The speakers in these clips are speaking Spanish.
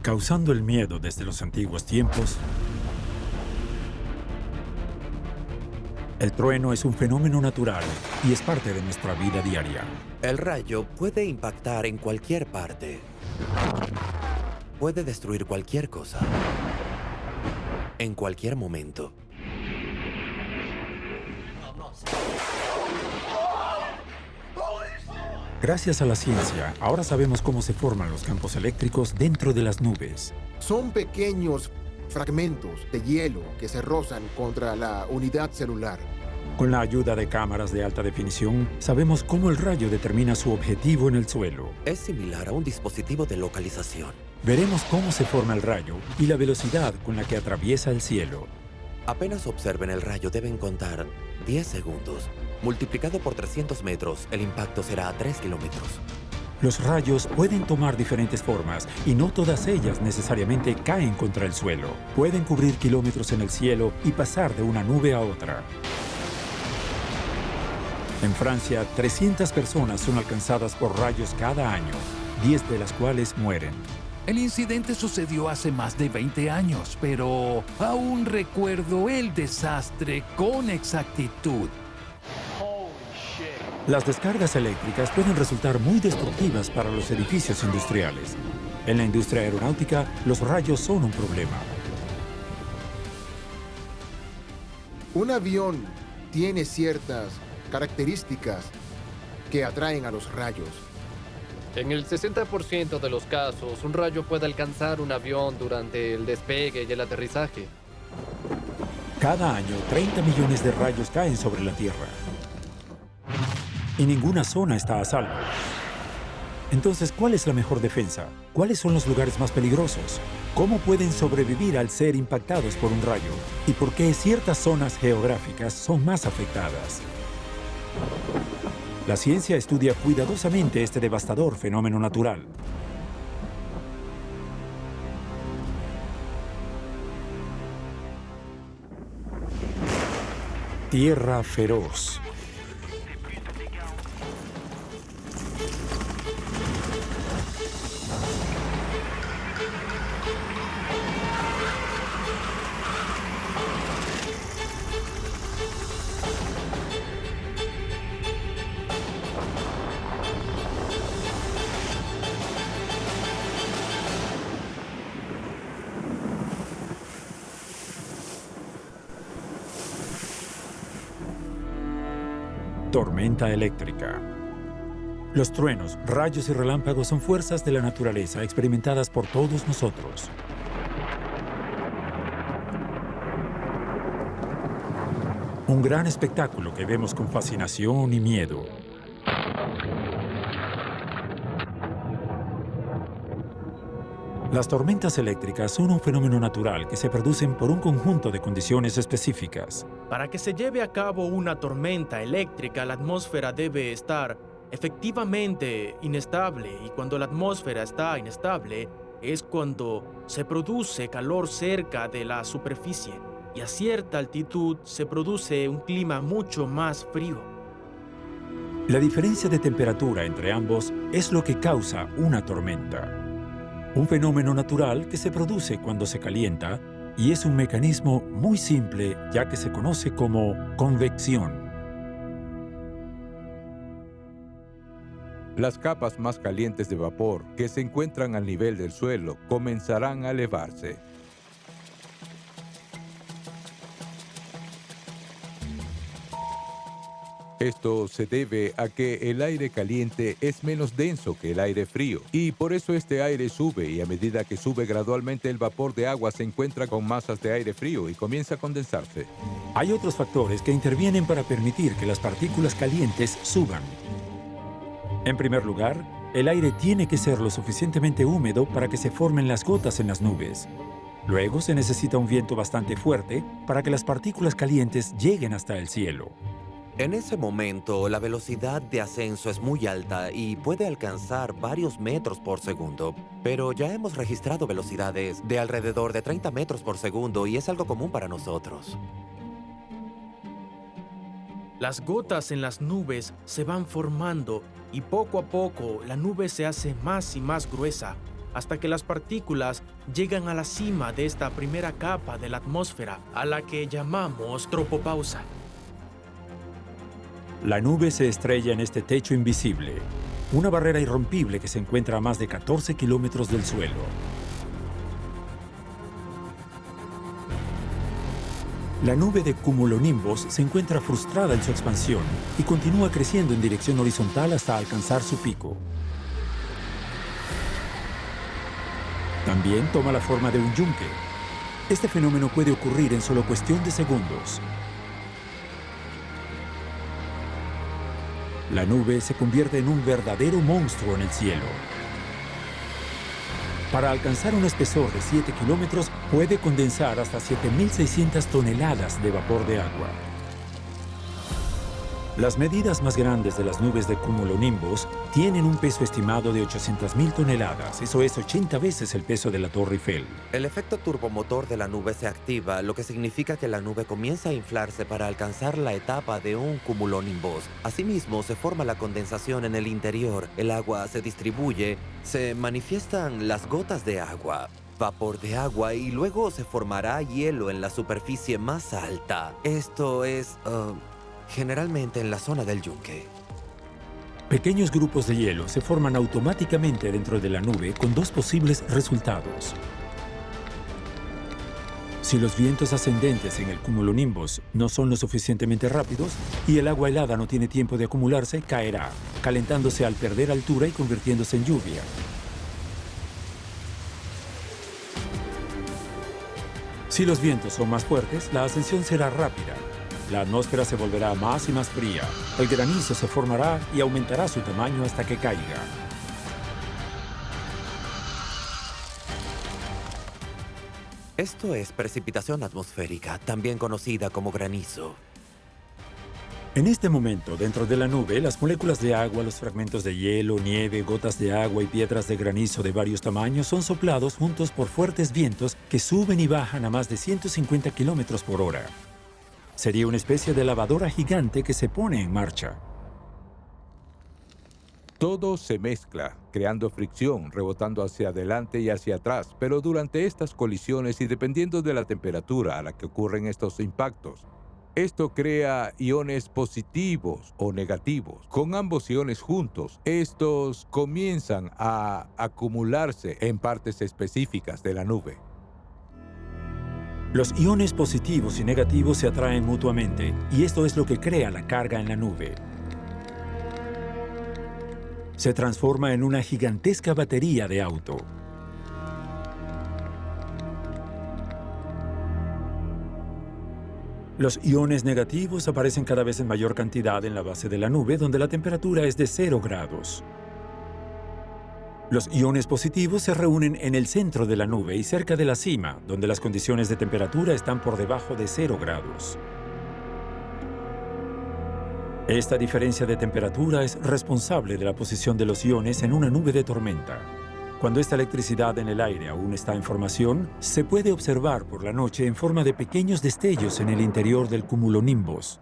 Causando el miedo desde los antiguos tiempos, el trueno es un fenómeno natural y es parte de nuestra vida diaria. El rayo puede impactar en cualquier parte. Puede destruir cualquier cosa. En cualquier momento. Gracias a la ciencia, ahora sabemos cómo se forman los campos eléctricos dentro de las nubes. Son pequeños fragmentos de hielo que se rozan contra la unidad celular. Con la ayuda de cámaras de alta definición, sabemos cómo el rayo determina su objetivo en el suelo. Es similar a un dispositivo de localización. Veremos cómo se forma el rayo y la velocidad con la que atraviesa el cielo. Apenas observen el rayo, deben contar 10 segundos. Multiplicado por 300 metros, el impacto será a 3 kilómetros. Los rayos pueden tomar diferentes formas y no todas ellas necesariamente caen contra el suelo. Pueden cubrir kilómetros en el cielo y pasar de una nube a otra. En Francia, 300 personas son alcanzadas por rayos cada año, 10 de las cuales mueren. El incidente sucedió hace más de 20 años, pero aún recuerdo el desastre con exactitud. Las descargas eléctricas pueden resultar muy destructivas para los edificios industriales. En la industria aeronáutica, los rayos son un problema. Un avión tiene ciertas características que atraen a los rayos. En el 60% de los casos, un rayo puede alcanzar un avión durante el despegue y el aterrizaje. Cada año, 30 millones de rayos caen sobre la Tierra. Y ninguna zona está a salvo. Entonces, ¿cuál es la mejor defensa? ¿Cuáles son los lugares más peligrosos? ¿Cómo pueden sobrevivir al ser impactados por un rayo? ¿Y por qué ciertas zonas geográficas son más afectadas? La ciencia estudia cuidadosamente este devastador fenómeno natural. Tierra feroz. Tormenta eléctrica. Los truenos, rayos y relámpagos son fuerzas de la naturaleza experimentadas por todos nosotros. Un gran espectáculo que vemos con fascinación y miedo. Las tormentas eléctricas son un fenómeno natural que se producen por un conjunto de condiciones específicas. Para que se lleve a cabo una tormenta eléctrica, la atmósfera debe estar efectivamente inestable, y cuando la atmósfera está inestable es cuando se produce calor cerca de la superficie, y a cierta altitud se produce un clima mucho más frío. La diferencia de temperatura entre ambos es lo que causa una tormenta. Un fenómeno natural que se produce cuando se calienta y es un mecanismo muy simple ya que se conoce como convección. Las capas más calientes de vapor que se encuentran al nivel del suelo comenzarán a elevarse. Esto se debe a que el aire caliente es menos denso que el aire frío, y por eso este aire sube, y a medida que sube gradualmente el vapor de agua se encuentra con masas de aire frío y comienza a condensarse. Hay otros factores que intervienen para permitir que las partículas calientes suban. En primer lugar, el aire tiene que ser lo suficientemente húmedo para que se formen las gotas en las nubes. Luego se necesita un viento bastante fuerte para que las partículas calientes lleguen hasta el cielo. En ese momento, la velocidad de ascenso es muy alta y puede alcanzar varios metros por segundo. Pero ya hemos registrado velocidades de alrededor de 30 metros por segundo y es algo común para nosotros. Las gotas en las nubes se van formando y poco a poco la nube se hace más y más gruesa hasta que las partículas llegan a la cima de esta primera capa de la atmósfera, a la que llamamos tropopausa. La nube se estrella en este techo invisible, una barrera irrompible que se encuentra a más de 14 kilómetros del suelo. La nube de cumulonimbos se encuentra frustrada en su expansión y continúa creciendo en dirección horizontal hasta alcanzar su pico. También toma la forma de un yunque. Este fenómeno puede ocurrir en solo cuestión de segundos. La nube se convierte en un verdadero monstruo en el cielo. Para alcanzar un espesor de 7 kilómetros, puede condensar hasta 7.600 toneladas de vapor de agua. Las medidas más grandes de las nubes de cumulonimbos tienen un peso estimado de 800.000 toneladas. Eso es 80 veces el peso de la Torre Eiffel. El efecto turbomotor de la nube se activa, lo que significa que la nube comienza a inflarse para alcanzar la etapa de un cumulonimbus. Asimismo, se forma la condensación en el interior, el agua se distribuye, se manifiestan las gotas de agua, vapor de agua y luego se formará hielo en la superficie más alta. Esto es, generalmente en la zona del yunque. Pequeños grupos de hielo se forman automáticamente dentro de la nube con dos posibles resultados. Si los vientos ascendentes en el cumulonimbus no son lo suficientemente rápidos y el agua helada no tiene tiempo de acumularse, caerá, calentándose al perder altura y convirtiéndose en lluvia. Si los vientos son más fuertes, la ascensión será rápida. La atmósfera se volverá más y más fría. El granizo se formará y aumentará su tamaño hasta que caiga. Esto es precipitación atmosférica, también conocida como granizo. En este momento, dentro de la nube, las moléculas de agua, los fragmentos de hielo, nieve, gotas de agua y piedras de granizo de varios tamaños son soplados juntos por fuertes vientos que suben y bajan a más de 150 kilómetros por hora. Sería una especie de lavadora gigante que se pone en marcha. Todo se mezcla, creando fricción, rebotando hacia adelante y hacia atrás, pero durante estas colisiones y dependiendo de la temperatura a la que ocurren estos impactos, esto crea iones positivos o negativos. Con ambos iones juntos, estos comienzan a acumularse en partes específicas de la nube. Los iones positivos y negativos se atraen mutuamente, y esto es lo que crea la carga en la nube. Se transforma en una gigantesca batería de auto. Los iones negativos aparecen cada vez en mayor cantidad en la base de la nube, donde la temperatura es de 0 grados. Los iones positivos se reúnen en el centro de la nube y cerca de la cima, donde las condiciones de temperatura están por debajo de 0 grados. Esta diferencia de temperatura es responsable de la posición de los iones en una nube de tormenta. Cuando esta electricidad en el aire aún está en formación, se puede observar por la noche en forma de pequeños destellos en el interior del cumulonimbus.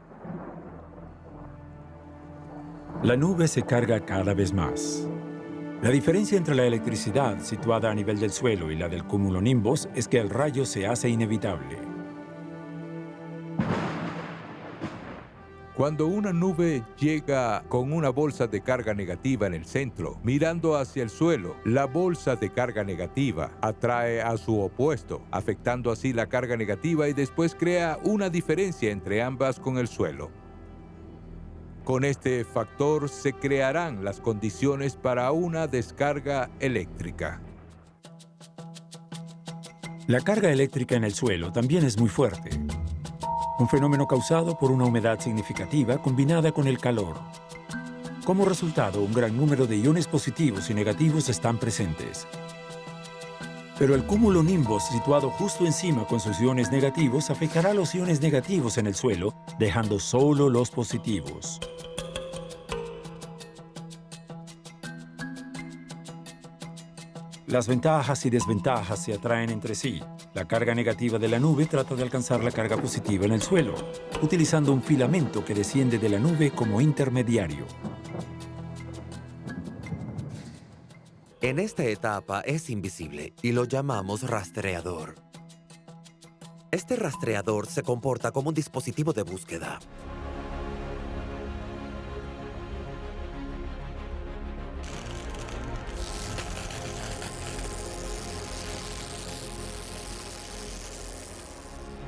La nube se carga cada vez más. La diferencia entre la electricidad situada a nivel del suelo y la del cumulonimbus es que el rayo se hace inevitable. Cuando una nube llega con una bolsa de carga negativa en el centro, mirando hacia el suelo, la bolsa de carga negativa atrae a su opuesto, afectando así la carga negativa y después crea una diferencia entre ambas con el suelo. Con este factor se crearán las condiciones para una descarga eléctrica. La carga eléctrica en el suelo también es muy fuerte. Un fenómeno causado por una humedad significativa combinada con el calor. Como resultado, un gran número de iones positivos y negativos están presentes. Pero el cumulonimbus situado justo encima con sus iones negativos afectará a los iones negativos en el suelo, dejando solo los positivos. Las ventajas y desventajas se atraen entre sí. La carga negativa de la nube trata de alcanzar la carga positiva en el suelo, utilizando un filamento que desciende de la nube como intermediario. En esta etapa es invisible y lo llamamos rastreador. Este rastreador se comporta como un dispositivo de búsqueda.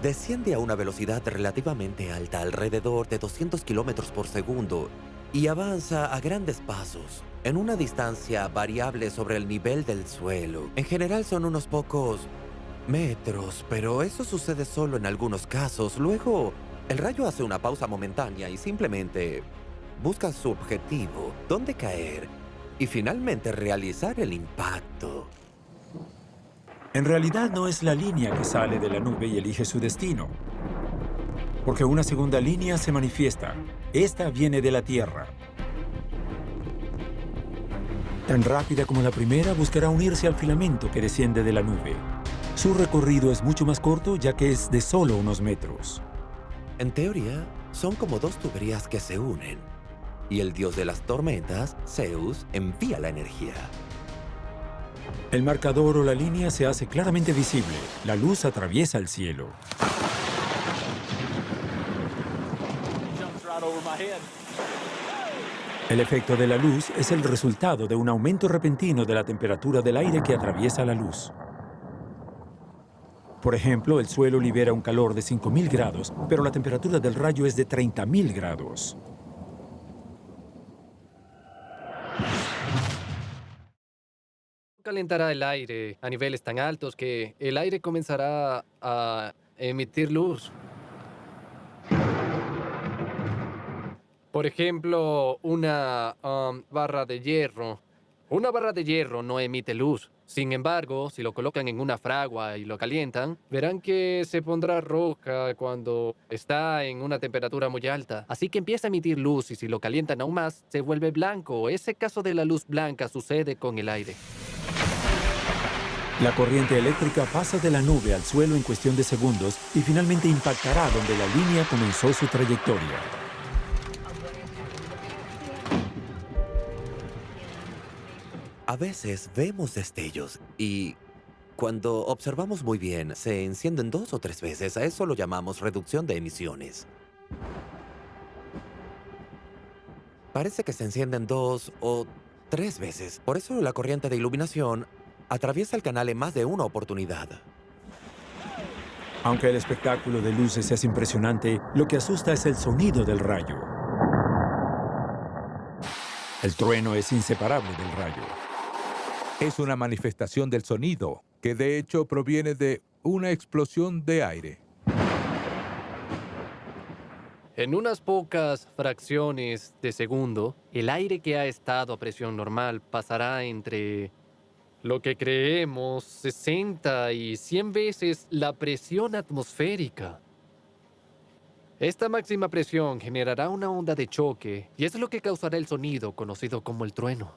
Desciende a una velocidad relativamente alta, alrededor de 200 kilómetros por segundo, y avanza a grandes pasos, en una distancia variable sobre el nivel del suelo. En general son unos pocos metros, pero eso sucede solo en algunos casos. Luego, el rayo hace una pausa momentánea y simplemente busca su objetivo, dónde caer, y finalmente realizar el impacto. En realidad no es la línea que sale de la nube y elige su destino, porque una segunda línea se manifiesta. Esta viene de la Tierra. Tan rápida como la primera, buscará unirse al filamento que desciende de la nube. Su recorrido es mucho más corto, ya que es de solo unos metros. En teoría, son como dos tuberías que se unen, y el dios de las tormentas, Zeus, envía la energía. El marcador o la línea se hace claramente visible. La luz atraviesa el cielo. El efecto de la luz es el resultado de un aumento repentino de la temperatura del aire que atraviesa la luz. Por ejemplo, el suelo libera un calor de 5.000 grados, pero la temperatura del rayo es de 30.000 grados. Calentará el aire a niveles tan altos que el aire comenzará a emitir luz. Por ejemplo, una barra de hierro. Una barra de hierro no emite luz. Sin embargo, si lo colocan en una fragua y lo calientan, verán que se pondrá roja cuando está en una temperatura muy alta. Así que empieza a emitir luz y si lo calientan aún más, se vuelve blanco. Ese caso de la luz blanca sucede con el aire. La corriente eléctrica pasa de la nube al suelo en cuestión de segundos y finalmente impactará donde la línea comenzó su trayectoria. A veces vemos destellos y cuando observamos muy bien, se encienden 2 o 3 veces. A eso lo llamamos reducción de emisiones. Parece que se encienden 2 o 3 veces. Por eso la corriente de iluminación atraviesa el canal en más de una oportunidad. Aunque el espectáculo de luces es impresionante, lo que asusta es el sonido del rayo. El trueno es inseparable del rayo. Es una manifestación del sonido, que de hecho proviene de una explosión de aire. En unas pocas fracciones de segundo, el aire que ha estado a presión normal pasará entre lo que creemos 60 y 100 veces la presión atmosférica. Esta máxima presión generará una onda de choque y es lo que causará el sonido conocido como el trueno.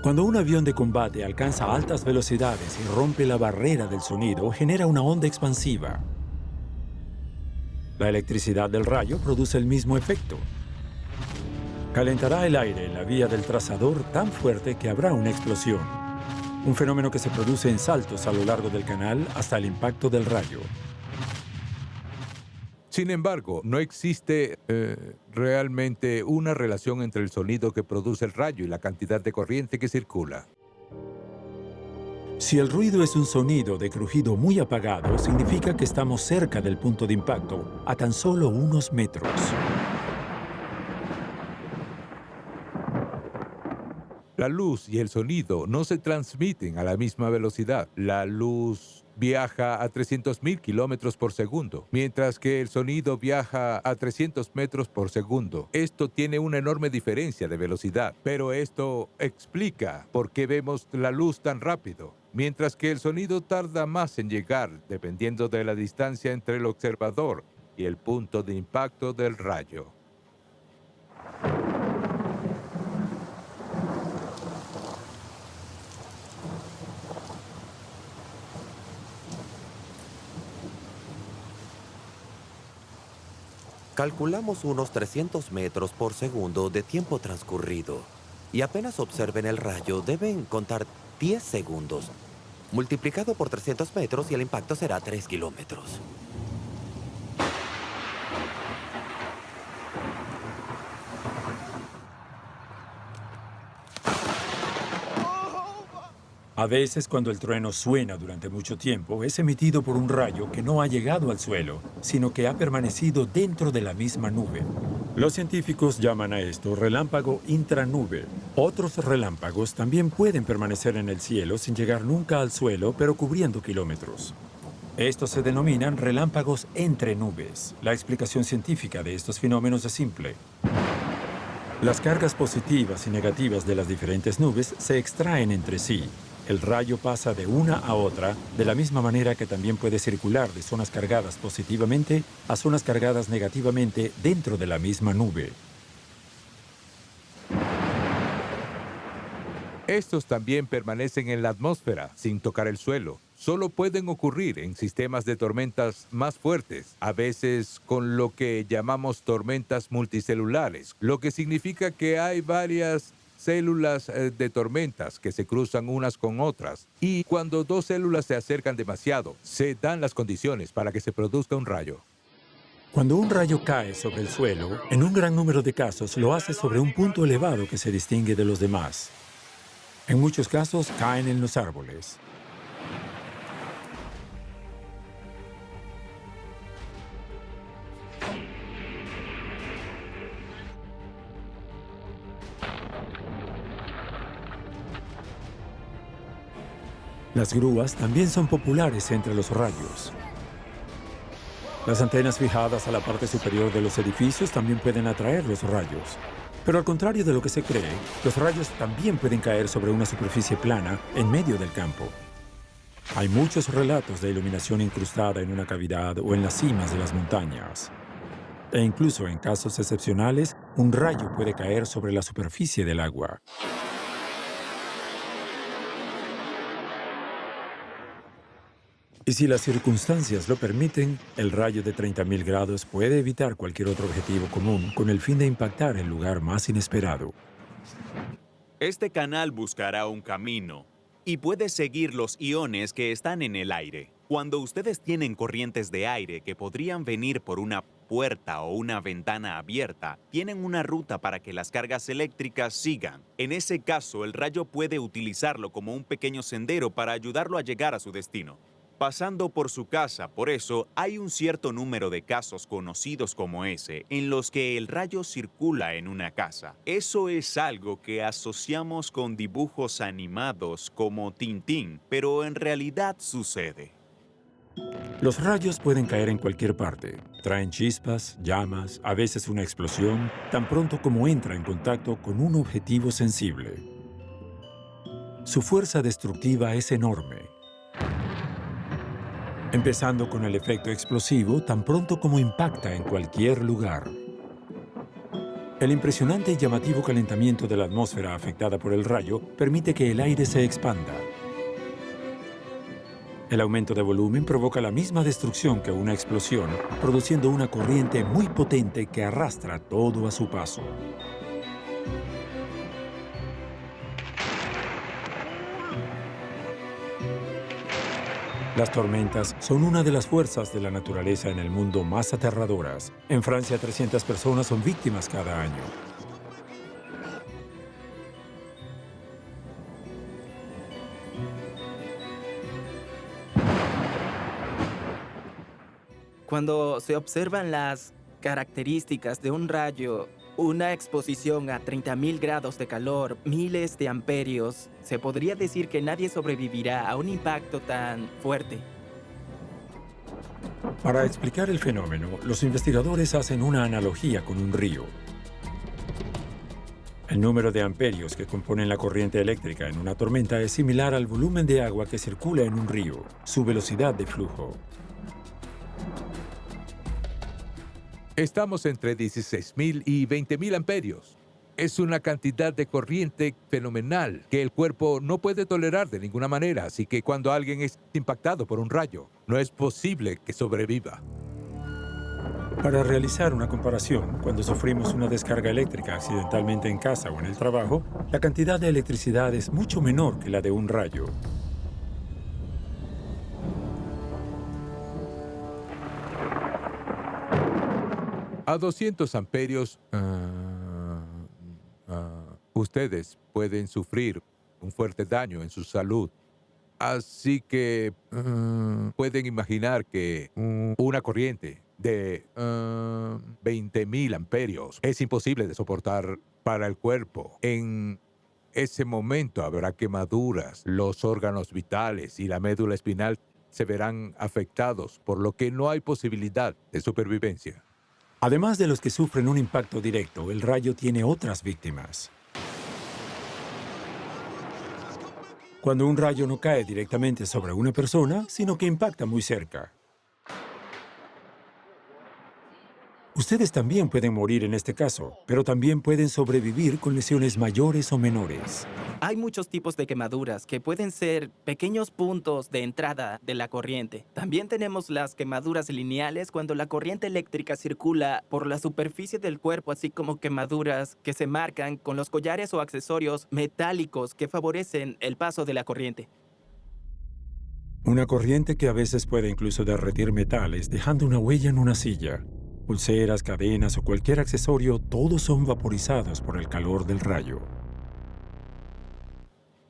Cuando un avión de combate alcanza altas velocidades y rompe la barrera del sonido, genera una onda expansiva. La electricidad del rayo produce el mismo efecto. Calentará el aire en la vía del trazador tan fuerte que habrá una explosión. Un fenómeno que se produce en saltos a lo largo del canal hasta el impacto del rayo. Sin embargo, no existe realmente una relación entre el sonido que produce el rayo y la cantidad de corriente que circula. Si el ruido es un sonido de crujido muy apagado, significa que estamos cerca del punto de impacto, a tan solo unos metros. La luz y el sonido no se transmiten a la misma velocidad. La luz viaja a 300.000 kilómetros por segundo, mientras que el sonido viaja a 300 metros por segundo. Esto tiene una enorme diferencia de velocidad, pero esto explica por qué vemos la luz tan rápido, mientras que el sonido tarda más en llegar, dependiendo de la distancia entre el observador y el punto de impacto del rayo. Calculamos unos 300 metros por segundo de tiempo transcurrido. y apenas observen el rayo, deben contar 10 segundos. Multiplicado por 300 metros y el impacto será 3 kilómetros. A veces, cuando el trueno suena durante mucho tiempo, es emitido por un rayo que no ha llegado al suelo, sino que ha permanecido dentro de la misma nube. Los científicos llaman a esto relámpago intranube. Otros relámpagos también pueden permanecer en el cielo sin llegar nunca al suelo, pero cubriendo kilómetros. Estos se denominan relámpagos entre nubes. La explicación científica de estos fenómenos es simple. Las cargas positivas y negativas de las diferentes nubes se extraen entre sí. El rayo pasa de una a otra, de la misma manera que también puede circular de zonas cargadas positivamente a zonas cargadas negativamente dentro de la misma nube. Estos también permanecen en la atmósfera, sin tocar el suelo. Solo pueden ocurrir en sistemas de tormentas más fuertes, a veces con lo que llamamos tormentas multicelulares, lo que significa que hay varias células de tormentas que se cruzan unas con otras. Y cuando dos células se acercan demasiado, se dan las condiciones para que se produzca un rayo. Cuando un rayo cae sobre el suelo, en un gran número de casos lo hace sobre un punto elevado que se distingue de los demás. En muchos casos caen en los árboles. Las grúas también son populares entre los rayos. Las antenas fijadas a la parte superior de los edificios también pueden atraer los rayos. Pero al contrario de lo que se cree, los rayos también pueden caer sobre una superficie plana en medio del campo. Hay muchos relatos de iluminación incrustada en una cavidad o en las cimas de las montañas. E incluso en casos excepcionales, un rayo puede caer sobre la superficie del agua. Y si las circunstancias lo permiten, el rayo de 30.000 grados puede evitar cualquier otro objetivo común con el fin de impactar el lugar más inesperado. Este canal buscará un camino y puede seguir los iones que están en el aire. Cuando ustedes tienen corrientes de aire que podrían venir por una puerta o una ventana abierta, tienen una ruta para que las cargas eléctricas sigan. En ese caso, el rayo puede utilizarlo como un pequeño sendero para ayudarlo a llegar a su destino, pasando por su casa. Por eso, hay un cierto número de casos conocidos como ese, en los que el rayo circula en una casa. Eso es algo que asociamos con dibujos animados como Tintín, pero en realidad sucede. Los rayos pueden caer en cualquier parte. Traen chispas, llamas, a veces una explosión, tan pronto como entra en contacto con un objetivo sensible. Su fuerza destructiva es enorme. Empezando con el efecto explosivo tan pronto como impacta en cualquier lugar. El impresionante y llamativo calentamiento de la atmósfera afectada por el rayo permite que el aire se expanda. El aumento de volumen provoca la misma destrucción que una explosión, produciendo una corriente muy potente que arrastra todo a su paso. Las tormentas son una de las fuerzas de la naturaleza en el mundo más aterradoras. En Francia, 300 personas son víctimas cada año. Cuando se observan las características de un rayo, una exposición a 30.000 grados de calor, miles de amperios, se podría decir que nadie sobrevivirá a un impacto tan fuerte. Para explicar el fenómeno, los investigadores hacen una analogía con un río. El número de amperios que componen la corriente eléctrica en una tormenta es similar al volumen de agua que circula en un río, su velocidad de flujo. Estamos entre 16.000 y 20.000 amperios. Es una cantidad de corriente fenomenal que el cuerpo no puede tolerar de ninguna manera, así que cuando alguien es impactado por un rayo, no es posible que sobreviva. Para realizar una comparación, cuando sufrimos una descarga eléctrica accidentalmente en casa o en el trabajo, la cantidad de electricidad es mucho menor que la de un rayo. A 200 amperios, ustedes pueden sufrir un fuerte daño en su salud. Así que pueden imaginar que una corriente de 20.000 amperios es imposible de soportar para el cuerpo. En ese momento habrá quemaduras, los órganos vitales y la médula espinal se verán afectados, por lo que no hay posibilidad de supervivencia. Además de los que sufren un impacto directo, el rayo tiene otras víctimas. Cuando un rayo no cae directamente sobre una persona, sino que impacta muy cerca. Ustedes también pueden morir en este caso, pero también pueden sobrevivir con lesiones mayores o menores. Hay muchos tipos de quemaduras que pueden ser pequeños puntos de entrada de la corriente. También tenemos las quemaduras lineales cuando la corriente eléctrica circula por la superficie del cuerpo, así como quemaduras que se marcan con los collares o accesorios metálicos que favorecen el paso de la corriente. Una corriente que a veces puede incluso derretir metales, dejando una huella en una silla. Pulseras, cadenas o cualquier accesorio, todos son vaporizados por el calor del rayo.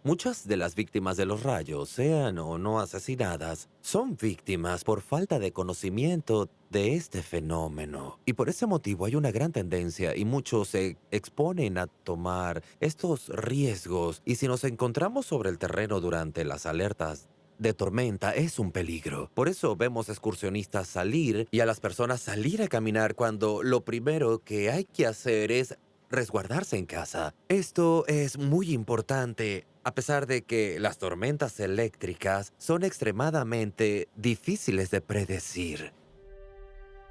Muchas de las víctimas de los rayos, sean o no asesinadas, son víctimas por falta de conocimiento de este fenómeno. Y por ese motivo hay una gran tendencia y muchos se exponen a tomar estos riesgos. Y si nos encontramos sobre el terreno durante las alertas de tormenta, es un peligro. Por eso vemos excursionistas salir y a las personas salir a caminar cuando lo primero que hay que hacer es resguardarse en casa. Esto es muy importante, a pesar de que las tormentas eléctricas son extremadamente difíciles de predecir.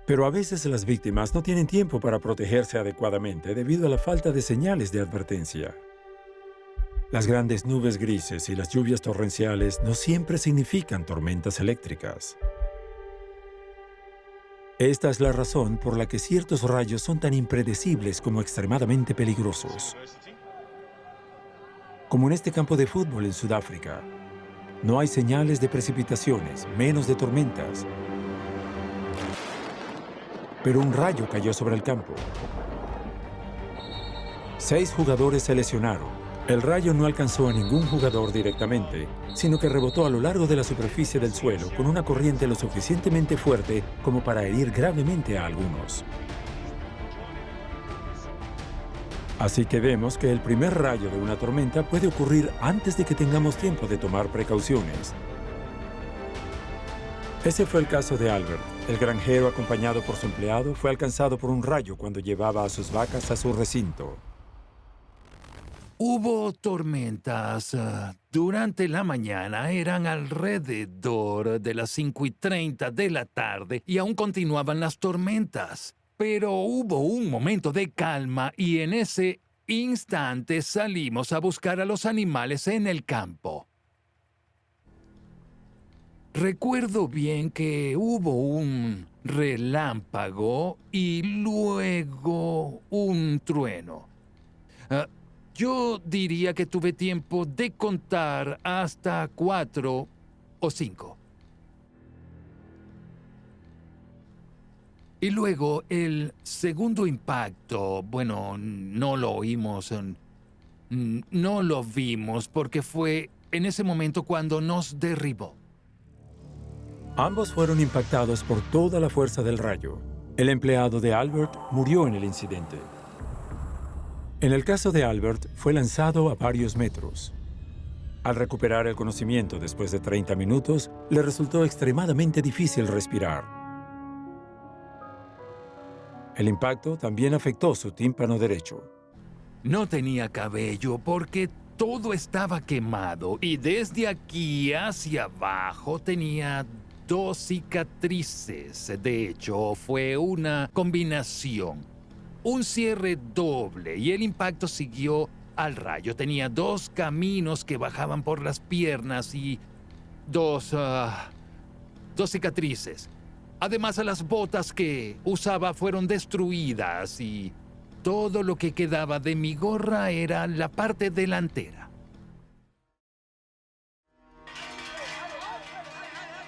Pero a veces las víctimas no tienen tiempo para protegerse adecuadamente debido a la falta de señales de advertencia. Las grandes nubes grises y las lluvias torrenciales no siempre significan tormentas eléctricas. Esta es la razón por la que ciertos rayos son tan impredecibles como extremadamente peligrosos. Como en este campo de fútbol en Sudáfrica, no hay señales de precipitaciones, menos de tormentas. Pero un rayo cayó sobre el campo. 6 jugadores se lesionaron. El rayo no alcanzó a ningún jugador directamente, sino que rebotó a lo largo de la superficie del suelo con una corriente lo suficientemente fuerte como para herir gravemente a algunos. Así que vemos que el primer rayo de una tormenta puede ocurrir antes de que tengamos tiempo de tomar precauciones. Ese fue el caso de Albert. El granjero, acompañado por su empleado, fue alcanzado por un rayo cuando llevaba a sus vacas a su recinto. Hubo tormentas durante la mañana, eran alrededor de las 5:30 de la tarde y aún continuaban las tormentas. Pero hubo un momento de calma y en ese instante salimos a buscar a los animales en el campo. Recuerdo bien que hubo un relámpago y luego un trueno. Yo diría que tuve tiempo de contar hasta 4 o 5. Y luego el segundo impacto, bueno, no lo oímos, no lo vimos porque fue en ese momento cuando nos derribó. Ambos fueron impactados por toda la fuerza del rayo. El empleado de Albert murió en el incidente. En el caso de Albert, fue lanzado a varios metros. Al recuperar el conocimiento después de 30 minutos, le resultó extremadamente difícil respirar. El impacto también afectó su tímpano derecho. No tenía cabello porque todo estaba quemado y desde aquí hacia abajo tenía 2 cicatrices. De hecho, fue una combinación. Un cierre doble y el impacto siguió al rayo. Tenía 2 caminos que bajaban por las piernas y dos cicatrices. Además, las botas que usaba fueron destruidas y todo lo que quedaba de mi gorra era la parte delantera.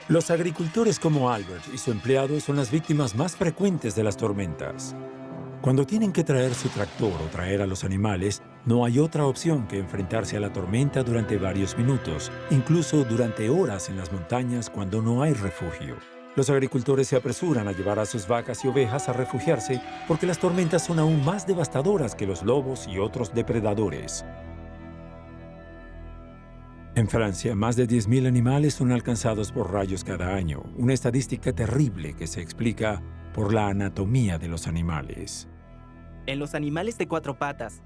Los agricultores como Albert y su empleado son las víctimas más frecuentes de las tormentas. Cuando tienen que traer su tractor o traer a los animales, no hay otra opción que enfrentarse a la tormenta durante varios minutos, incluso durante horas en las montañas cuando no hay refugio. Los agricultores se apresuran a llevar a sus vacas y ovejas a refugiarse porque las tormentas son aún más devastadoras que los lobos y otros depredadores. En Francia, más de 10.000 animales son alcanzados por rayos cada año, una estadística terrible que se explica por la anatomía de los animales. En los animales de 4 patas,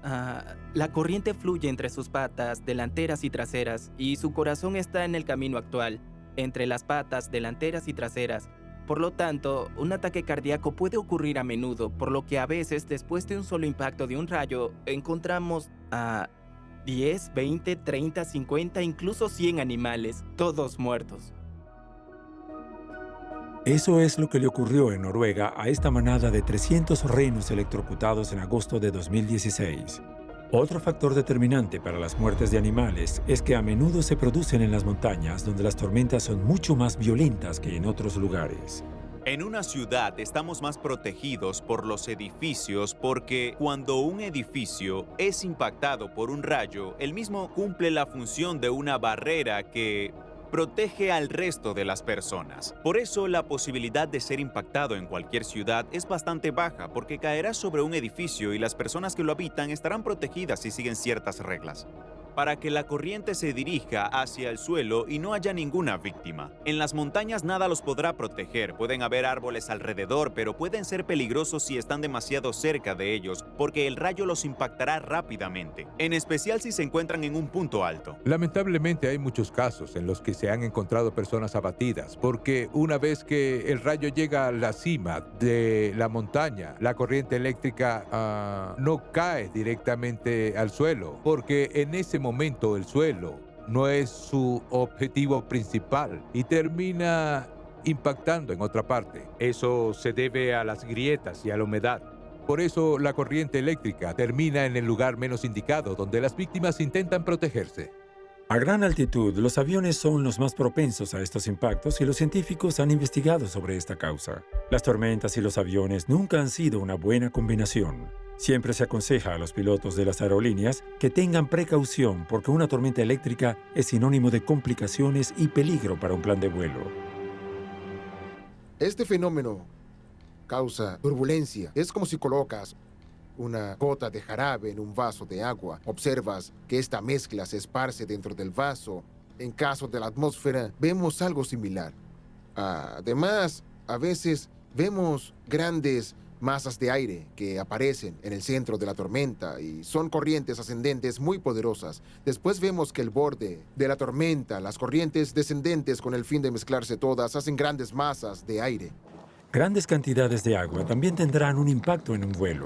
la corriente fluye entre sus patas delanteras y traseras y su corazón está en el camino actual, entre las patas delanteras y traseras. Por lo tanto, un ataque cardíaco puede ocurrir a menudo, por lo que a veces, después de un solo impacto de un rayo, encontramos a 10, 20, 30, 50, incluso 100 animales, todos muertos. Eso es lo que le ocurrió en Noruega a esta manada de 300 renos electrocutados en agosto de 2016. Otro factor determinante para las muertes de animales es que a menudo se producen en las montañas, donde las tormentas son mucho más violentas que en otros lugares. En una ciudad estamos más protegidos por los edificios porque cuando un edificio es impactado por un rayo, el mismo cumple la función de una barrera que protege al resto de las personas. Por eso la posibilidad de ser impactado en cualquier ciudad es bastante baja porque caerá sobre un edificio y las personas que lo habitan estarán protegidas si siguen ciertas reglas, para que la corriente se dirija hacia el suelo y no haya ninguna víctima. En las montañas nada los podrá proteger, pueden haber árboles alrededor, pero pueden ser peligrosos si están demasiado cerca de ellos, porque el rayo los impactará rápidamente, en especial si se encuentran en un punto alto. Lamentablemente hay muchos casos en los que se han encontrado personas abatidas, porque una vez que el rayo llega a la cima de la montaña, la corriente eléctrica no cae directamente al suelo, porque en ese momento el suelo no es su objetivo principal y termina impactando en otra parte. Eso se debe a las grietas y a la humedad. Por eso la corriente eléctrica termina en el lugar menos indicado, donde las víctimas intentan protegerse. A gran altitud, los aviones son los más propensos a estos impactos y los científicos han investigado sobre esta causa. Las tormentas y los aviones nunca han sido una buena combinación. Siempre se aconseja a los pilotos de las aerolíneas que tengan precaución porque una tormenta eléctrica es sinónimo de complicaciones y peligro para un plan de vuelo. Este fenómeno causa turbulencia. Es como si colocas una gota de jarabe en un vaso de agua. Observas que esta mezcla se esparce dentro del vaso. En caso de la atmósfera, vemos algo similar. Además, a veces vemos grandes masas de aire que aparecen en el centro de la tormenta y son corrientes ascendentes muy poderosas. Después vemos que el borde de la tormenta, las corrientes descendentes con el fin de mezclarse todas, hacen grandes masas de aire. Grandes cantidades de agua también tendrán un impacto en un vuelo,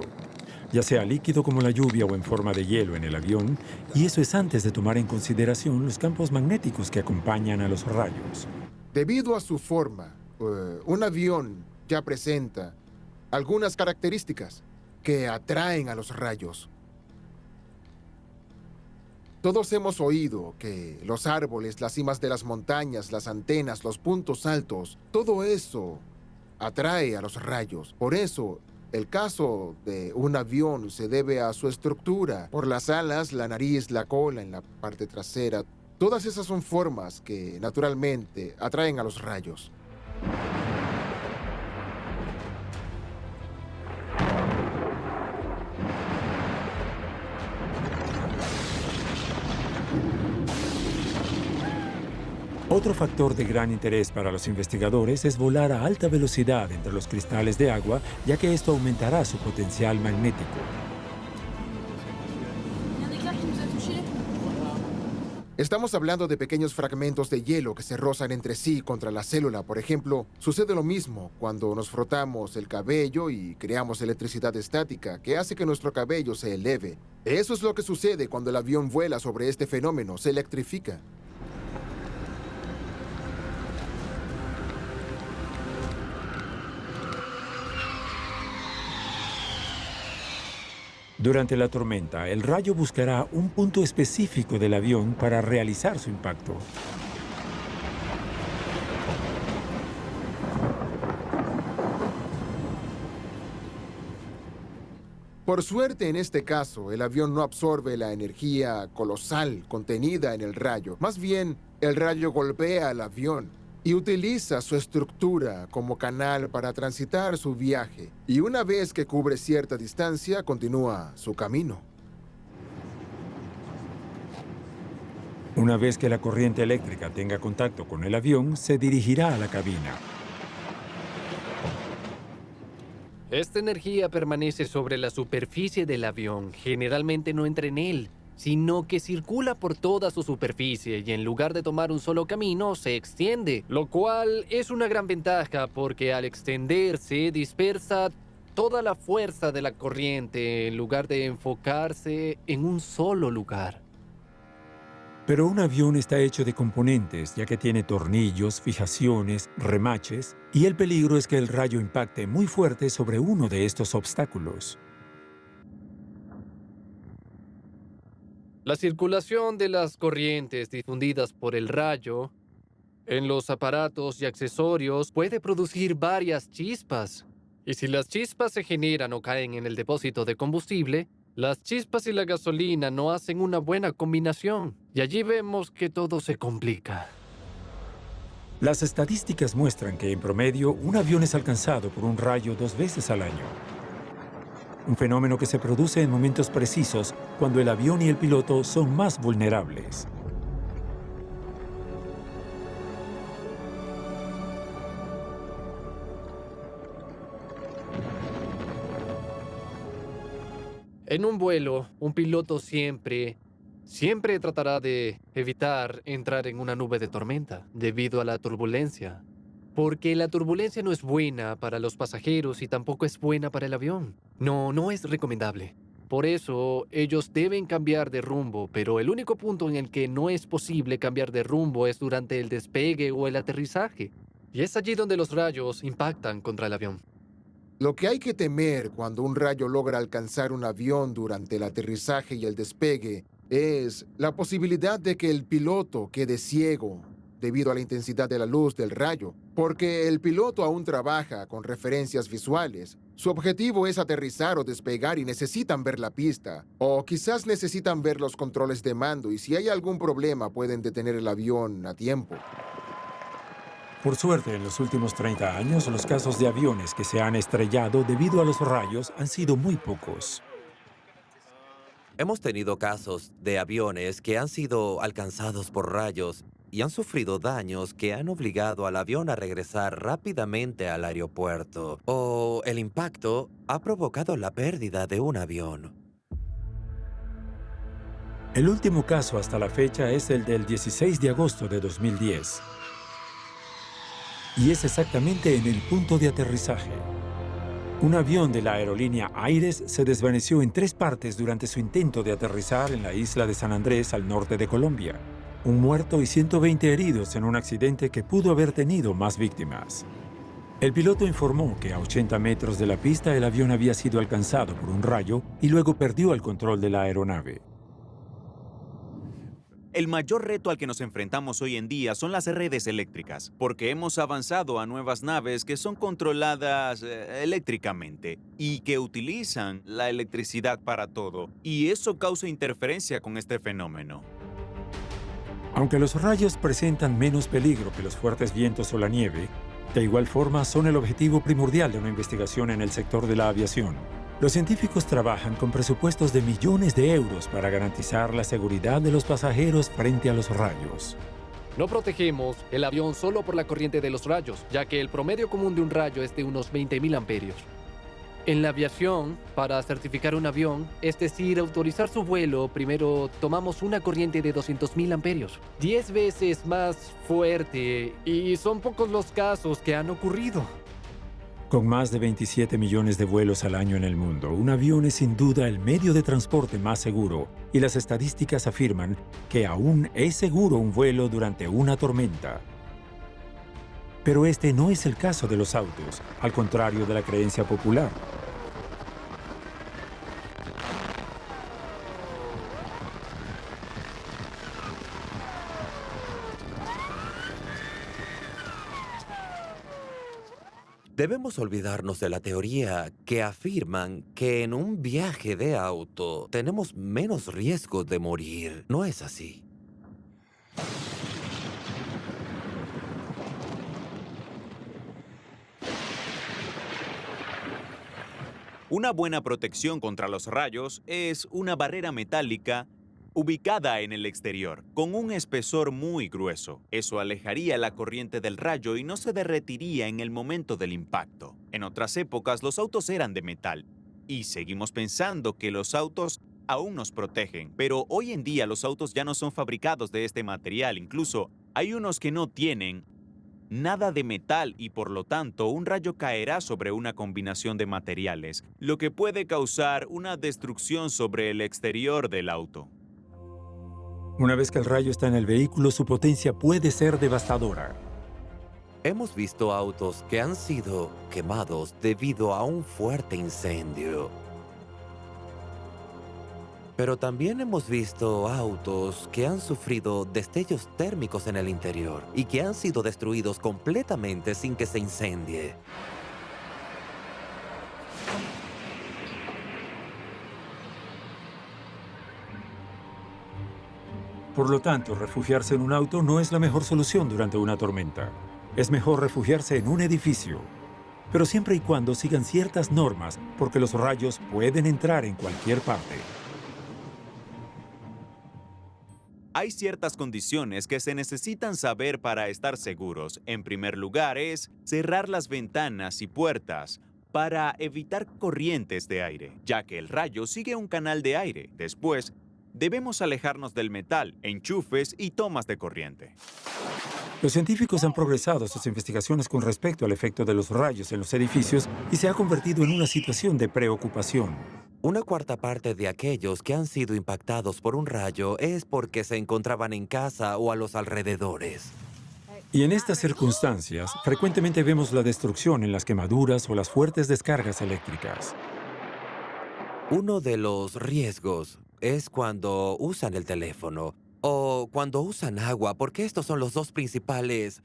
ya sea líquido como la lluvia o en forma de hielo en el avión, y eso es antes de tomar en consideración los campos magnéticos que acompañan a los rayos. Debido a su forma, un avión ya presenta algunas características que atraen a los rayos. Todos hemos oído que los árboles, las cimas de las montañas, las antenas, los puntos altos, todo eso atrae a los rayos. Por eso, el caso de un avión se debe a su estructura, por las alas, la nariz, la cola en la parte trasera. Todas esas son formas que naturalmente atraen a los rayos. Otro factor de gran interés para los investigadores es volar a alta velocidad entre los cristales de agua, ya que esto aumentará su potencial magnético. Estamos hablando de pequeños fragmentos de hielo que se rozan entre sí contra la célula. Por ejemplo, sucede lo mismo cuando nos frotamos el cabello y creamos electricidad estática, que hace que nuestro cabello se eleve. Eso es lo que sucede cuando el avión vuela sobre este fenómeno, se electrifica. Durante la tormenta, el rayo buscará un punto específico del avión para realizar su impacto. Por suerte, en este caso, el avión no absorbe la energía colosal contenida en el rayo. Más bien, el rayo golpea al avión y utiliza su estructura como canal para transitar su viaje. Y una vez que cubre cierta distancia, continúa su camino. Una vez que la corriente eléctrica tenga contacto con el avión, se dirigirá a la cabina. Esta energía permanece sobre la superficie del avión. Generalmente no entra en él, sino que circula por toda su superficie y en lugar de tomar un solo camino, se extiende. Lo cual es una gran ventaja porque al extenderse dispersa toda la fuerza de la corriente en lugar de enfocarse en un solo lugar. Pero un avión está hecho de componentes, ya que tiene tornillos, fijaciones, remaches, y el peligro es que el rayo impacte muy fuerte sobre uno de estos obstáculos. La circulación de las corrientes difundidas por el rayo en los aparatos y accesorios puede producir varias chispas. Y si las chispas se generan o caen en el depósito de combustible, las chispas y la gasolina no hacen una buena combinación. Y allí vemos que todo se complica. Las estadísticas muestran que, en promedio, un avión es alcanzado por un rayo 2 veces al año. Un fenómeno que se produce en momentos precisos cuando el avión y el piloto son más vulnerables. En un vuelo, un piloto siempre tratará de evitar entrar en una nube de tormenta debido a la turbulencia. Porque la turbulencia no es buena para los pasajeros y tampoco es buena para el avión. No es recomendable. Por eso, ellos deben cambiar de rumbo, pero el único punto en el que no es posible cambiar de rumbo es durante el despegue o el aterrizaje. Y es allí donde los rayos impactan contra el avión. Lo que hay que temer cuando un rayo logra alcanzar un avión durante el aterrizaje y el despegue es la posibilidad de que el piloto quede ciego debido a la intensidad de la luz del rayo, porque el piloto aún trabaja con referencias visuales. Su objetivo es aterrizar o despegar y necesitan ver la pista, o quizás necesitan ver los controles de mando y si hay algún problema pueden detener el avión a tiempo. Por suerte, en los últimos 30 años, los casos de aviones que se han estrellado debido a los rayos han sido muy pocos. Hemos tenido casos de aviones que han sido alcanzados por rayos y han sufrido daños que han obligado al avión a regresar rápidamente al aeropuerto. O el impacto ha provocado la pérdida de un avión. El último caso hasta la fecha es el del 16 de agosto de 2010. Y es exactamente en el punto de aterrizaje. Un avión de la aerolínea Aires se desvaneció en 3 partes durante su intento de aterrizar en la isla de San Andrés, al norte de Colombia. Un muerto y 120 heridos en un accidente que pudo haber tenido más víctimas. El piloto informó que a 80 metros de la pista el avión había sido alcanzado por un rayo y luego perdió el control de la aeronave. El mayor reto al que nos enfrentamos hoy en día son las redes eléctricas, porque hemos avanzado a nuevas naves que son controladas eléctricamente y que utilizan la electricidad para todo, y eso causa interferencia con este fenómeno. Aunque los rayos presentan menos peligro que los fuertes vientos o la nieve, de igual forma son el objetivo primordial de una investigación en el sector de la aviación. Los científicos trabajan con presupuestos de millones de euros para garantizar la seguridad de los pasajeros frente a los rayos. No protegemos el avión solo por la corriente de los rayos, ya que el promedio común de un rayo es de unos 20.000 amperios. En la aviación, para certificar un avión, es decir, autorizar su vuelo, primero tomamos una corriente de 200.000 amperios, 10 veces más fuerte, y son pocos los casos que han ocurrido. Con más de 27 millones de vuelos al año en el mundo, un avión es sin duda el medio de transporte más seguro, y las estadísticas afirman que aún es seguro un vuelo durante una tormenta. Pero este no es el caso de los autos, al contrario de la creencia popular. Debemos olvidarnos de la teoría que afirman que en un viaje de auto tenemos menos riesgo de morir. No es así. Una buena protección contra los rayos es una barrera metálica ubicada en el exterior, con un espesor muy grueso. Eso alejaría la corriente del rayo y no se derretiría en el momento del impacto. En otras épocas, los autos eran de metal, y seguimos pensando que los autos aún nos protegen. Pero hoy en día los autos ya no son fabricados de este material. Incluso hay unos que no tienen nada de metal y por lo tanto un rayo caerá sobre una combinación de materiales, lo que puede causar una destrucción sobre el exterior del auto. Una vez que el rayo está en el vehículo, su potencia puede ser devastadora. Hemos visto autos que han sido quemados debido a un fuerte incendio. Pero también hemos visto autos que han sufrido destellos térmicos en el interior y que han sido destruidos completamente sin que se incendie. Por lo tanto, refugiarse en un auto no es la mejor solución durante una tormenta. Es mejor refugiarse en un edificio, pero siempre y cuando sigan ciertas normas, porque los rayos pueden entrar en cualquier parte. Hay ciertas condiciones que se necesitan saber para estar seguros. En primer lugar es cerrar las ventanas y puertas para evitar corrientes de aire, ya que el rayo sigue un canal de aire. Después, debemos alejarnos del metal, enchufes y tomas de corriente. Los científicos han progresado sus investigaciones con respecto al efecto de los rayos en los edificios y se ha convertido en una situación de preocupación. Una cuarta parte de aquellos que han sido impactados por un rayo es porque se encontraban en casa o a los alrededores. Y en estas circunstancias, frecuentemente vemos la destrucción en las quemaduras o las fuertes descargas eléctricas. Uno de los riesgos es cuando usan el teléfono o cuando usan agua, porque estos son los dos principales.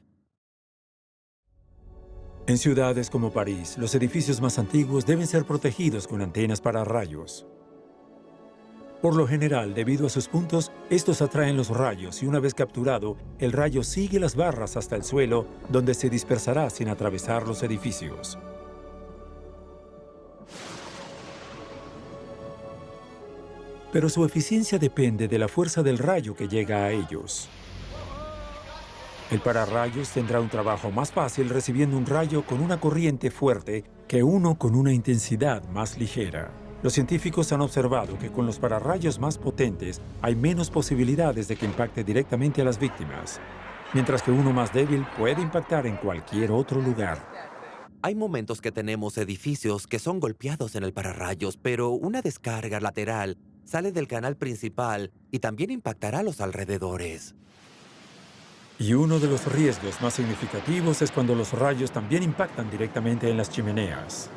En ciudades como París, los edificios más antiguos deben ser protegidos con antenas para rayos. Por lo general, debido a sus puntos, estos atraen los rayos y una vez capturado, el rayo sigue las barras hasta el suelo, donde se dispersará sin atravesar los edificios. Pero su eficiencia depende de la fuerza del rayo que llega a ellos. El pararrayos tendrá un trabajo más fácil recibiendo un rayo con una corriente fuerte que uno con una intensidad más ligera. Los científicos han observado que con los pararrayos más potentes hay menos posibilidades de que impacte directamente a las víctimas, mientras que uno más débil puede impactar en cualquier otro lugar. Hay momentos que tenemos edificios que son golpeados en el pararrayos, pero una descarga lateral sale del canal principal y también impactará a los alrededores. Y uno de los riesgos más significativos es cuando los rayos también impactan directamente en las chimeneas.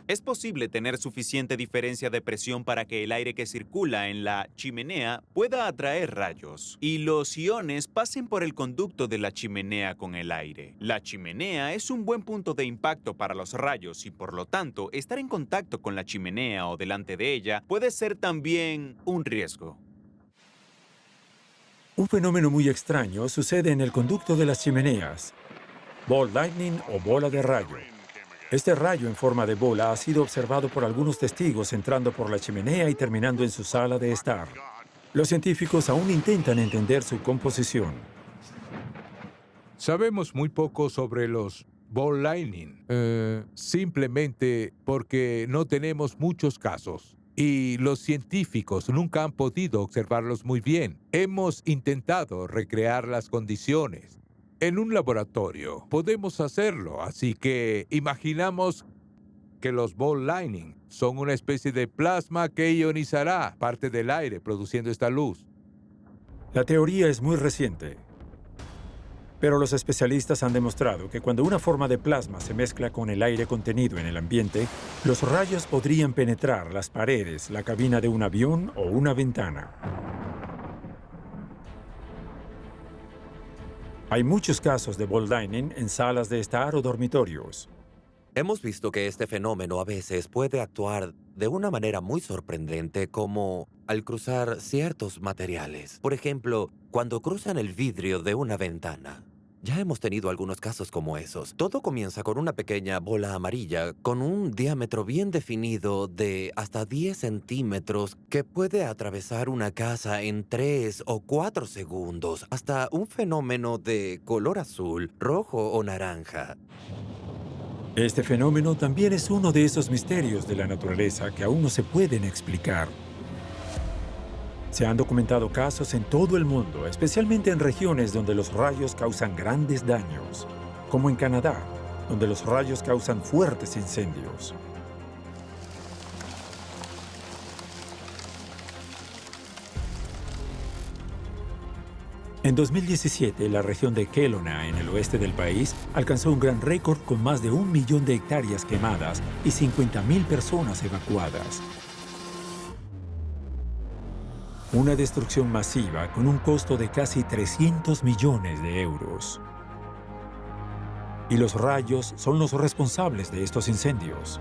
Es posible tener suficiente diferencia de presión para que el aire que circula en la chimenea pueda atraer rayos y los iones pasen por el conducto de la chimenea con el aire. La chimenea es un buen punto de impacto para los rayos y por lo tanto estar en contacto con la chimenea o delante de ella puede ser también un riesgo. Un fenómeno muy extraño sucede en el conducto de las chimeneas. Ball lightning o bola de rayo. Este rayo en forma de bola ha sido observado por algunos testigos entrando por la chimenea y terminando en su sala de estar. Los científicos aún intentan entender su composición. Sabemos muy poco sobre los ball lightning, simplemente porque no tenemos muchos casos. Y los científicos nunca han podido observarlos muy bien. Hemos intentado recrear las condiciones. En un laboratorio podemos hacerlo, así que imaginamos que los ball lightning son una especie de plasma que ionizará parte del aire produciendo esta luz. La teoría es muy reciente, pero los especialistas han demostrado que cuando una forma de plasma se mezcla con el aire contenido en el ambiente, los rayos podrían penetrar las paredes, la cabina de un avión o una ventana. Hay muchos casos de ball lightning en salas de estar o dormitorios. Hemos visto que este fenómeno a veces puede actuar de una manera muy sorprendente, como al cruzar ciertos materiales. Por ejemplo, cuando cruzan el vidrio de una ventana. Ya hemos tenido algunos casos como esos. Todo comienza con una pequeña bola amarilla con un diámetro bien definido de hasta 10 centímetros que puede atravesar una casa en 3 o 4 segundos, hasta un fenómeno de color azul, rojo o naranja. Este fenómeno también es uno de esos misterios de la naturaleza que aún no se pueden explicar. Se han documentado casos en todo el mundo, especialmente en regiones donde los rayos causan grandes daños, como en Canadá, donde los rayos causan fuertes incendios. En 2017, la región de Kelowna, en el oeste del país, alcanzó un gran récord con más de 1 millón de hectáreas quemadas y 50,000 personas evacuadas. Una destrucción masiva con un costo de casi 300 millones de euros. Y los rayos son los responsables de estos incendios.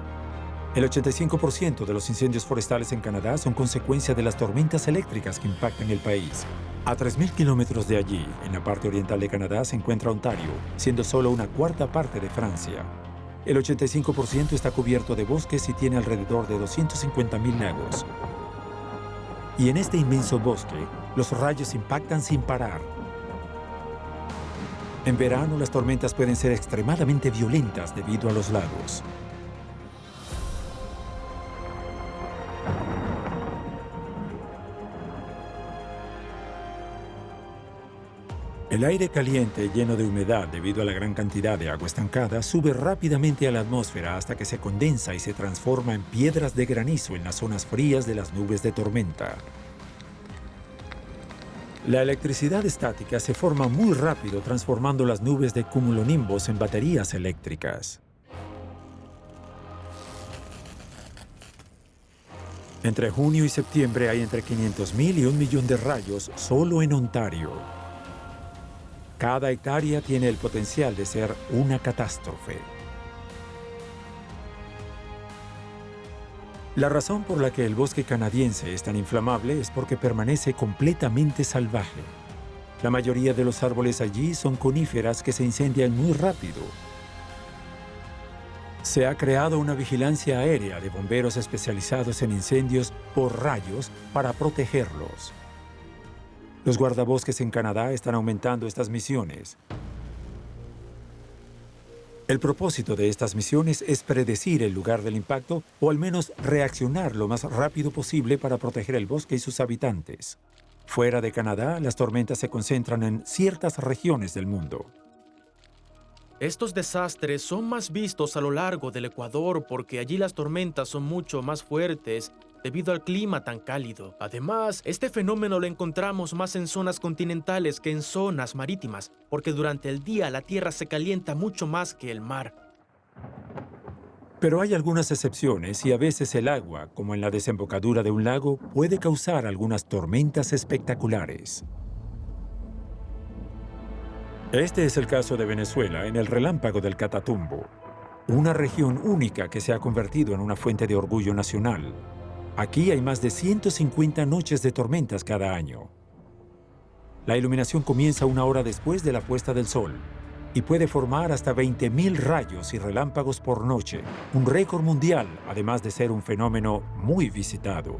El 85% de los incendios forestales en Canadá son consecuencia de las tormentas eléctricas que impactan el país. A 3,000 kilómetros de allí, en la parte oriental de Canadá, se encuentra Ontario, siendo solo una cuarta parte de Francia. El 85% está cubierto de bosques y tiene alrededor de 250,000 lagos. Y en este inmenso bosque, los rayos impactan sin parar. En verano, las tormentas pueden ser extremadamente violentas debido a los lagos. El aire caliente, lleno de humedad debido a la gran cantidad de agua estancada, sube rápidamente a la atmósfera hasta que se condensa y se transforma en piedras de granizo en las zonas frías de las nubes de tormenta. La electricidad estática se forma muy rápido transformando las nubes de cumulonimbos en baterías eléctricas. Entre junio y septiembre hay entre 500,000 y 1 millón de rayos solo en Ontario. Cada hectárea tiene el potencial de ser una catástrofe. La razón por la que el bosque canadiense es tan inflamable es porque permanece completamente salvaje. La mayoría de los árboles allí son coníferas que se incendian muy rápido. Se ha creado una vigilancia aérea de bomberos especializados en incendios por rayos para protegerlos. Los guardabosques en Canadá están aumentando estas misiones. El propósito de estas misiones es predecir el lugar del impacto o al menos reaccionar lo más rápido posible para proteger el bosque y sus habitantes. Fuera de Canadá, las tormentas se concentran en ciertas regiones del mundo. Estos desastres son más vistos a lo largo del Ecuador porque allí las tormentas son mucho más fuertes debido al clima tan cálido. Además, este fenómeno lo encontramos más en zonas continentales que en zonas marítimas, porque durante el día la tierra se calienta mucho más que el mar. Pero hay algunas excepciones y a veces el agua, como en la desembocadura de un lago, puede causar algunas tormentas espectaculares. Este es el caso de Venezuela en el relámpago del Catatumbo, una región única que se ha convertido en una fuente de orgullo nacional. Aquí hay más de 150 noches de tormentas cada año. La iluminación comienza 1 hora después de la puesta del sol y puede formar hasta 20,000 rayos y relámpagos por noche, un récord mundial, además de ser un fenómeno muy visitado.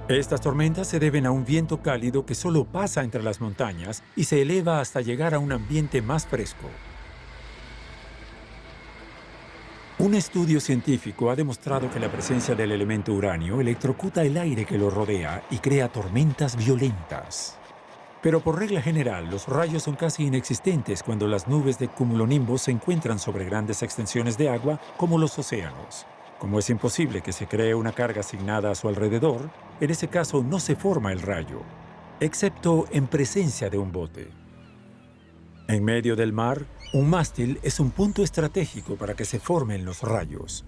Estas tormentas se deben a un viento cálido que solo pasa entre las montañas y se eleva hasta llegar a un ambiente más fresco. Un estudio científico ha demostrado que la presencia del elemento uranio electrocuta el aire que lo rodea y crea tormentas violentas. Pero por regla general, los rayos son casi inexistentes cuando las nubes de cumulonimbos se encuentran sobre grandes extensiones de agua como los océanos. Como es imposible que se cree una carga asignada a su alrededor, en ese caso no se forma el rayo, excepto en presencia de un bote. En medio del mar, un mástil es un punto estratégico para que se formen los rayos.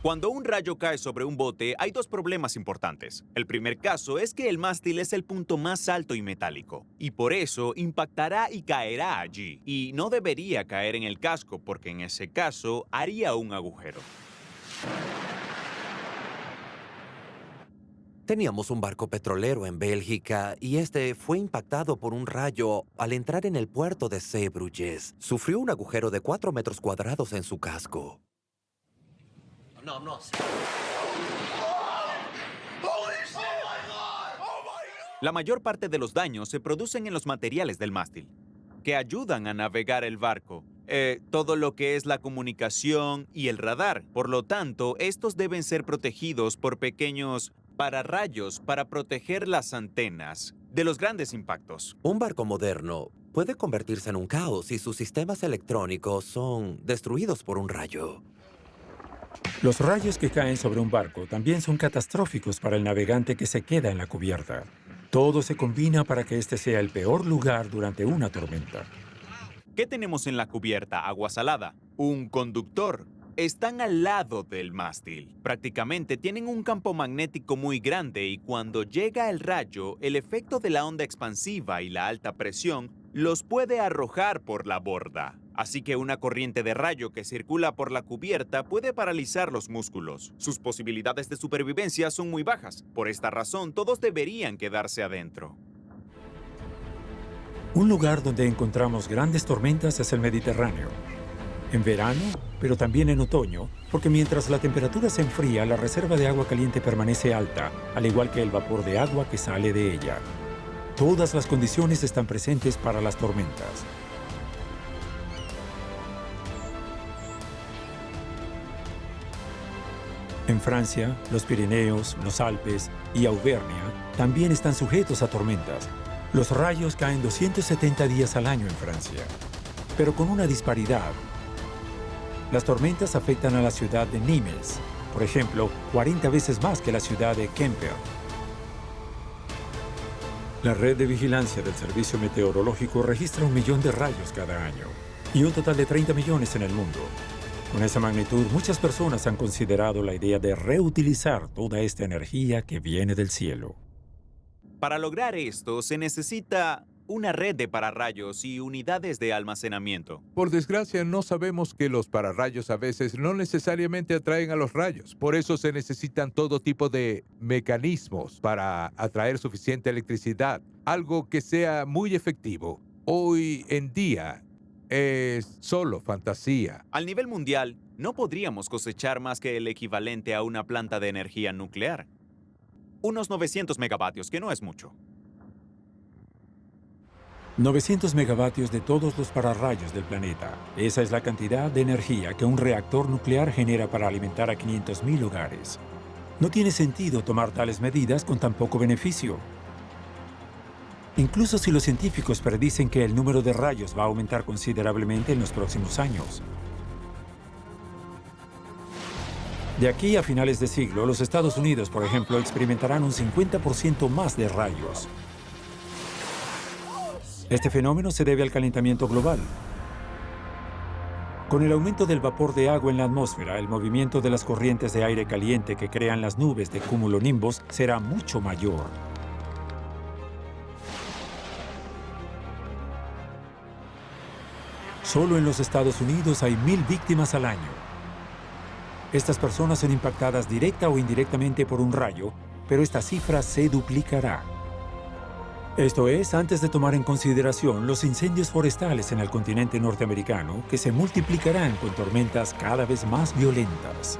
Cuando un rayo cae sobre un bote, hay dos problemas importantes. El primer caso es que el mástil es el punto más alto y metálico, y por eso impactará y caerá allí. Y no debería caer en el casco, porque en ese caso haría un agujero. Teníamos un barco petrolero en Bélgica y este fue impactado por un rayo al entrar en el puerto de Zeebrugge. Sufrió un agujero de 4 metros cuadrados en su casco. La mayor parte de los daños se producen en los materiales del mástil, que ayudan a navegar el barco. Todo lo que es la comunicación y el radar. Por lo tanto, estos deben ser protegidos por pequeños pararrayos para proteger las antenas de los grandes impactos. Un barco moderno puede convertirse en un caos si sus sistemas electrónicos son destruidos por un rayo. Los rayos que caen sobre un barco también son catastróficos para el navegante que se queda en la cubierta. Todo se combina para que este sea el peor lugar durante una tormenta. ¿Qué tenemos en la cubierta? Agua salada. Un conductor. Están al lado del mástil. Prácticamente tienen un campo magnético muy grande y cuando llega el rayo, el efecto de la onda expansiva y la alta presión los puede arrojar por la borda. Así que una corriente de rayo que circula por la cubierta puede paralizar los músculos. Sus posibilidades de supervivencia son muy bajas. Por esta razón, todos deberían quedarse adentro. Un lugar donde encontramos grandes tormentas es el Mediterráneo. En verano, pero también en otoño, porque mientras la temperatura se enfría, la reserva de agua caliente permanece alta, al igual que el vapor de agua que sale de ella. Todas las condiciones están presentes para las tormentas. En Francia, los Pirineos, los Alpes y Auvernia también están sujetos a tormentas. Los rayos caen 270 días al año en Francia, pero con una disparidad. Las tormentas afectan a la ciudad de Nimes, por ejemplo, 40 veces más que la ciudad de Quimper. La red de vigilancia del Servicio Meteorológico registra 1 millón de rayos cada año y un total de 30 millones en el mundo. Con esa magnitud, muchas personas han considerado la idea de reutilizar toda esta energía que viene del cielo. Para lograr esto, se necesita una red de pararrayos y unidades de almacenamiento. Por desgracia, no sabemos que los pararrayos a veces no necesariamente atraen a los rayos. Por eso se necesitan todo tipo de mecanismos para atraer suficiente electricidad, algo que sea muy efectivo. Hoy en día es solo fantasía. Al nivel mundial, no podríamos cosechar más que el equivalente a una planta de energía nuclear. Unos 900 megavatios, que no es mucho. 900 megavatios de todos los pararrayos del planeta. Esa es la cantidad de energía que un reactor nuclear genera para alimentar a 500.000 hogares. No tiene sentido tomar tales medidas con tan poco beneficio. Incluso si los científicos predicen que el número de rayos va a aumentar considerablemente en los próximos años. De aquí a finales de siglo, los Estados Unidos, por ejemplo, experimentarán un 50% más de rayos. Este fenómeno se debe al calentamiento global. Con el aumento del vapor de agua en la atmósfera, el movimiento de las corrientes de aire caliente que crean las nubes de cumulonimbos será mucho mayor. Solo en los Estados Unidos hay 1,000 víctimas al año. Estas personas son impactadas directa o indirectamente por un rayo, pero esta cifra se duplicará. Esto es, antes de tomar en consideración los incendios forestales en el continente norteamericano, que se multiplicarán con tormentas cada vez más violentas.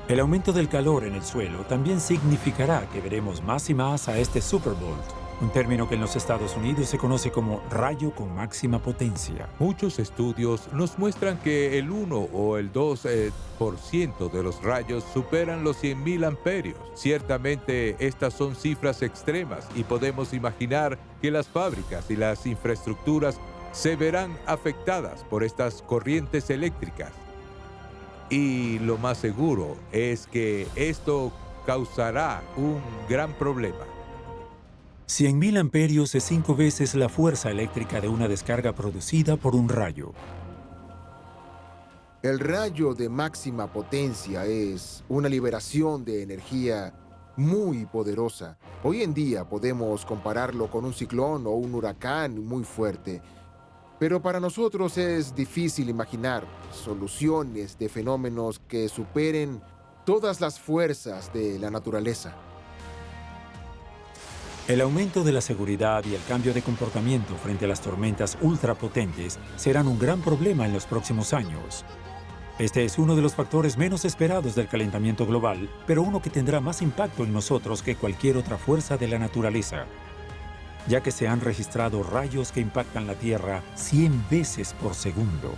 El aumento del calor en el suelo también significará que veremos más y más a este supervolt, un término que en los Estados Unidos se conoce como rayo con máxima potencia. Muchos estudios nos muestran que el 1 o el 2% de los rayos superan los 100.000 amperios. Ciertamente, estas son cifras extremas y podemos imaginar que las fábricas y las infraestructuras se verán afectadas por estas corrientes eléctricas. Y lo más seguro es que esto causará un gran problema. 100.000 amperios es 5 veces la fuerza eléctrica de una descarga producida por un rayo. El rayo de máxima potencia es una liberación de energía muy poderosa. Hoy en día podemos compararlo con un ciclón o un huracán muy fuerte. Pero para nosotros es difícil imaginar soluciones de fenómenos que superen todas las fuerzas de la naturaleza. El aumento de la seguridad y el cambio de comportamiento frente a las tormentas ultrapotentes serán un gran problema en los próximos años. Este es uno de los factores menos esperados del calentamiento global, pero uno que tendrá más impacto en nosotros que cualquier otra fuerza de la naturaleza, ya que se han registrado rayos que impactan la Tierra 100 veces por segundo.